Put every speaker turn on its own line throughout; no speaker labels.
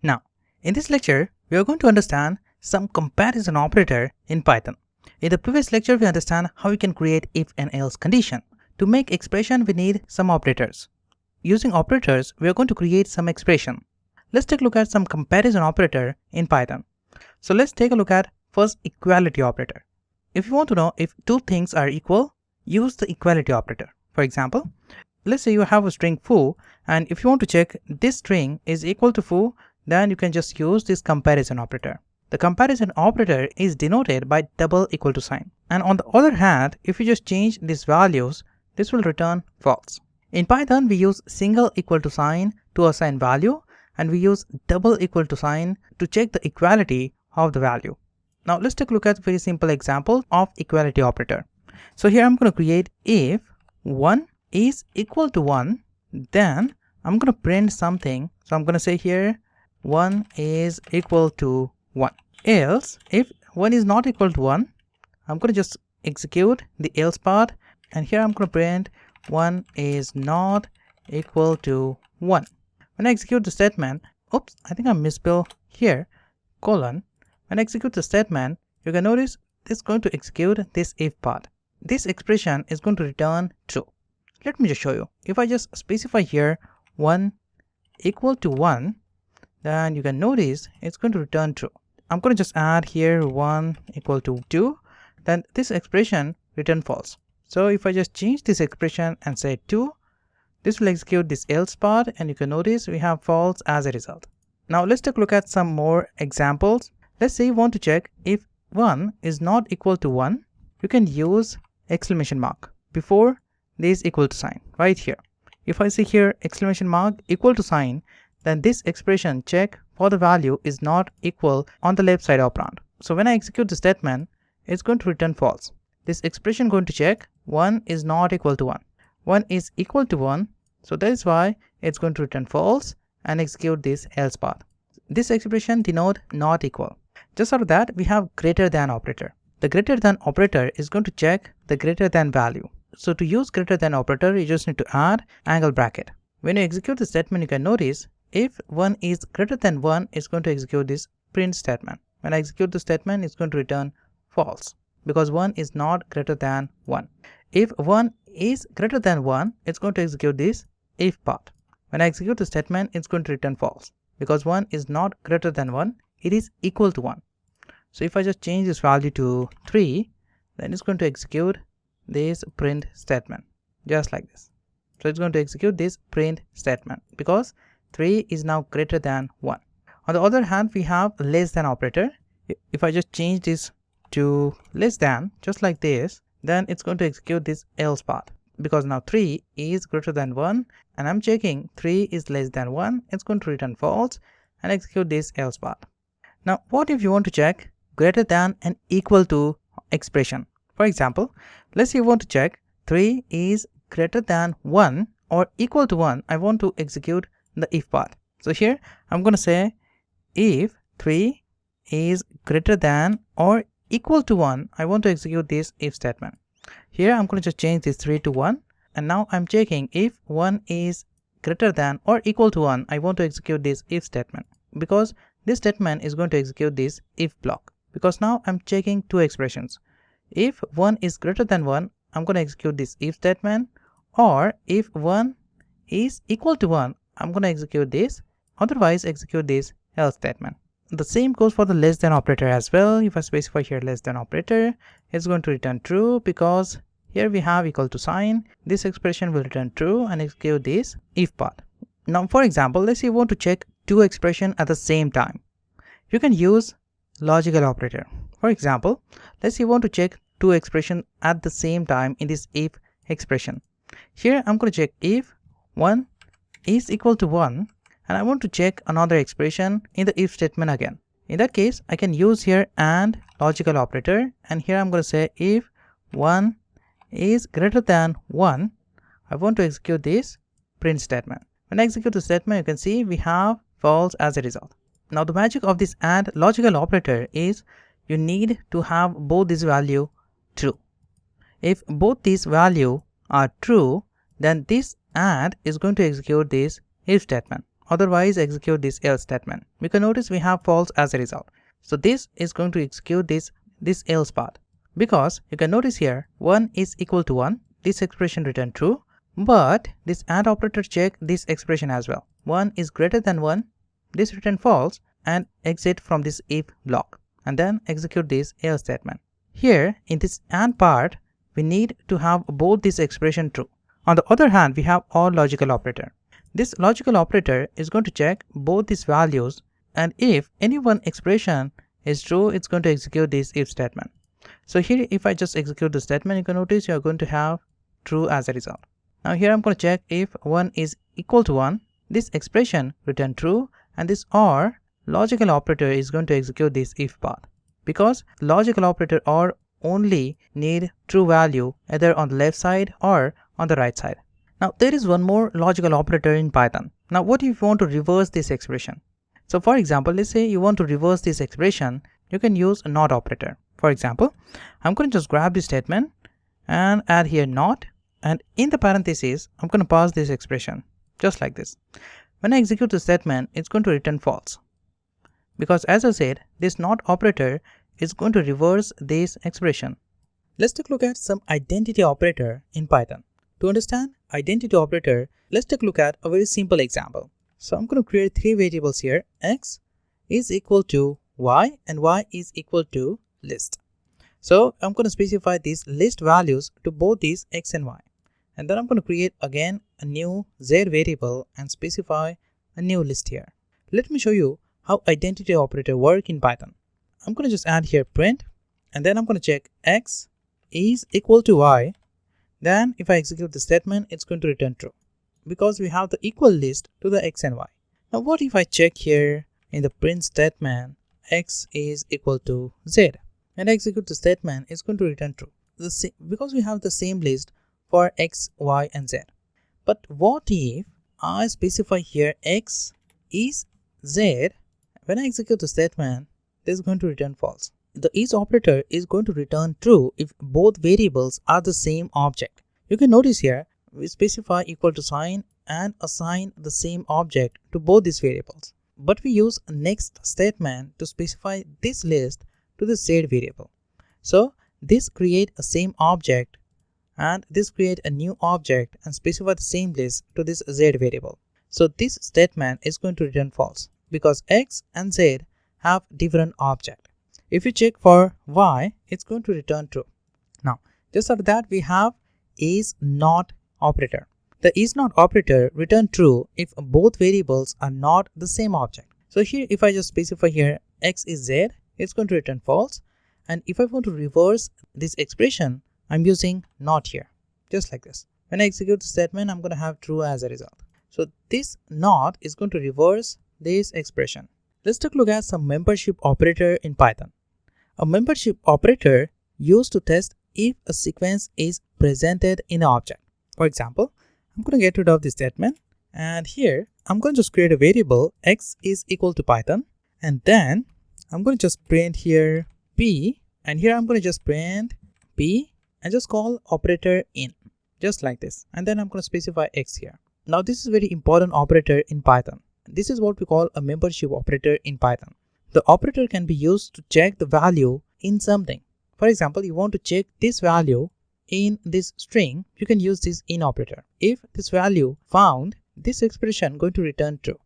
Now, in this lecture, we are going to understand some comparison operator in Python. In the previous lecture, we understand how we can create if and else condition. To make expression, we need some operators. Using operators, we are going to create some expression. Let's take a look at some comparison operator in Python. So let's take a look at first equality operator. If you want to know if two things are equal, use the equality operator. For example, let's say you have a string foo, and if you want to check this string is equal to foo, then you can just use this comparison operator. The comparison operator is denoted by double equal to sign. And on the other hand, if you just change these values, this will return false. In Python, we use single equal to sign to assign value, and we use double equal to sign to check the equality of the value. Now let's take a look at a very simple example of equality operator. So here I'm going to create if 1 is equal to 1, then I'm going to print something. So I'm going to say here 1 is equal to 1. Else, if 1 is not equal to 1, I'm going to just execute the else part, and here I'm going to print 1 is not equal to 1. When I execute the statement, oops, I think I misspelled here, colon. When I execute the statement, you can notice it's going to execute this if part. This expression is going to return true. Let me just show you. If I just specify here 1 equal to 1, then you can notice it's going to return true. I'm going to just add here 1 equal to 2, then this expression return false. So if I just change this expression and say 2, this will execute this else part, and you can notice we have false as a result. Now let's take a look at some more examples. Let's say you want to check if 1 is not equal to 1, you can use exclamation mark before this equal to sign right here. If I see here exclamation mark equal to sign, then this expression check for the value is not equal on the left side operand. So when I execute the statement, it's going to return false. This expression going to check 1 is not equal to 1. 1 is equal to 1, so that is why it's going to return false and execute this else part. This expression denote not equal. Just after that, we have greater than operator. The greater than operator is going to check the greater than value. So to use greater than operator, you just need to add angle bracket. When you execute the statement, you can notice if 1 is greater than 1, it's going to execute this print statement. When I execute the statement, it's going to return false because 1 is not greater than 1. If 1 is greater than 1, it's going to execute this if part. When I execute the statement, it's going to return false because 1 is not greater than 1, it is equal to 1. So if I just change this value to 3, then it's going to execute this print statement just like this. So it's going to execute this print statement because 3 is now greater than 1. On the other hand, we have less than operator. If I just change this to less than, just like this, then it's going to execute this else part because now 3 is greater than 1, and I'm checking 3 is less than 1, it's going to return false and execute this else part. Now what if you want to check greater than and equal to expression? For example, let's say you want to check 3 is greater than 1 or equal to 1. I want to execute the if part. So here I'm going to say if 3 is greater than or equal to 1, I want to execute this if statement. Here I'm going to just change this 3 to 1, and now I'm checking if 1 is greater than or equal to 1, I want to execute this if statement because this statement is going to execute this if block because now I'm checking two expressions. If 1 is greater than 1, I'm going to execute this if statement, or if 1 is equal to 1, I'm going to execute this, otherwise execute this else statement. The same goes for the less than operator as well. If I specify here less than operator, it's going to return true because here we have equal to sign. This expression will return true and execute this if part. Now for example, let's say you want to check two expressions at the same time. You can use logical operator. For example, let's say you want to check two expressions at the same time in this if expression. Here I'm going to check if 1 is equal to 1, and I want to check another expression in the if statement again. In that case, I can use here and logical operator, and here I'm going to say if 1 is greater than 1, I want to execute this print statement. When I execute the statement, you can see we have false as a result. Now the magic of this AND logical operator is you need to have both this value true. If both these value are true, then this AND is going to execute this if statement. otherwise execute this else statement. We can notice we have false as a result. So this is going to execute this else part, because you can notice here 1 is equal to 1, this expression return true, but this AND operator check this expression as well. 1 is greater than 1, this return false, and exit from this if block, and then execute this else statement. Here in this AND part, we need to have both this expression true. On the other hand, we have OR logical operator. This logical operator is going to check both these values, and if any one expression is true, it's going to execute this if statement. So here if I just execute the statement, you can notice you are going to have true as a result. Now here I'm going to check if 1 is equal to 1, this expression return true, and this OR logical operator is going to execute this if path, because logical operator OR only need true value either on the left side or on the right side. Now there is one more logical operator in Python. Now what if you want to reverse this expression? So for example, let's say you want to reverse this expression, you can use a not operator. For example, I'm going to just grab this statement and add here not, and in the parentheses I'm going to pass this expression just like this. When I execute the statement, it's going to return false, because as I said, this not operator is going to reverse this expression. Let's take a look at some identity operator in Python. To understand identity operator, let's take a look at a very simple example. So I'm going to create 3 variables here. X is equal to y and y is equal to list. So I'm going to specify these list values to both these x and y. And then I'm going to create again a new z variable and specify a new list here. Let me show you how identity operator work in Python. I'm going to just add here print, and then I'm going to check x is equal to y. Then if I execute the statement, it's going to return true, because we have the equal list to the x and y. Now what if I check here in the print statement x is equal to z, and I execute the statement, it's going to return true, because we have the same list for x, y and z. But what if I specify here x is z? When I execute the statement, this is going to return false. The is operator is going to return true if both variables are the same object. You can notice here we specify equal to sign and assign the same object to both these variables, but we use next statement to specify this list to the z variable. So this create a same object and this create a new object and specify the same list to this z variable. So this statement is going to return false, because x and z have different object. If you check for y, it's going to return true. Now just after that we have is not operator. The is not operator return true if both variables are not the same object. So here if I just specify here x is z, it's going to return false, and if I want to reverse this expression, I'm using not here, just like this. When I execute the statement, I'm going to have true as a result. So this not is going to reverse this expression. Let's take a look at some membership operator in Python. A membership operator used to test if a sequence is presented in an object. For example, I'm going to get rid of this statement, and here I'm going to just create a variable x is equal to Python, and then I'm going to just print here p, and here I'm going to just print p and just call operator in, just like this, and then I'm going to specify x here. Now this is a very important operator in Python. This is what we call a membership operator in Python. The operator can be used to check the value in something. For example, you want to check this value in this string, you can use this in operator. If this value found, this expression going to return true.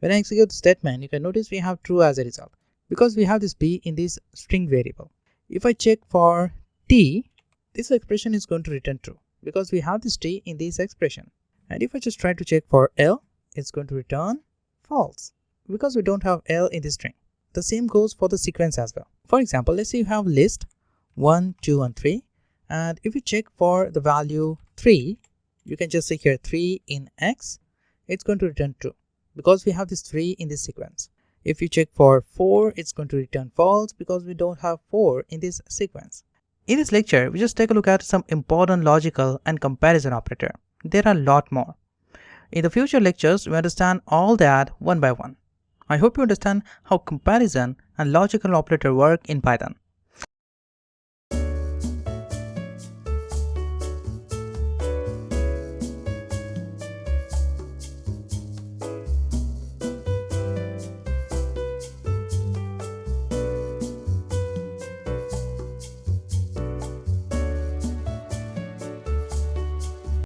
When I execute the statement, you can notice we have true as a result, because we have this p in this string variable. If I check for t, this expression is going to return true, because we have this t in this expression. And if I just try to check for l, it's going to return false, because we don't have l in this string. The same goes for the sequence as well. For example, let's say you have list 1, 2 and 3, and if you check for the value 3, you can just say here 3 in x, it's going to return true, because we have this 3 in this sequence. If you check for 4, it's going to return false, because we don't have 4 in this sequence. In this lecture, we just take a look at some important logical and comparison operator. There are a lot more. In the future lectures, we understand all that one by one. I hope you understand how comparison and logical operator work in Python.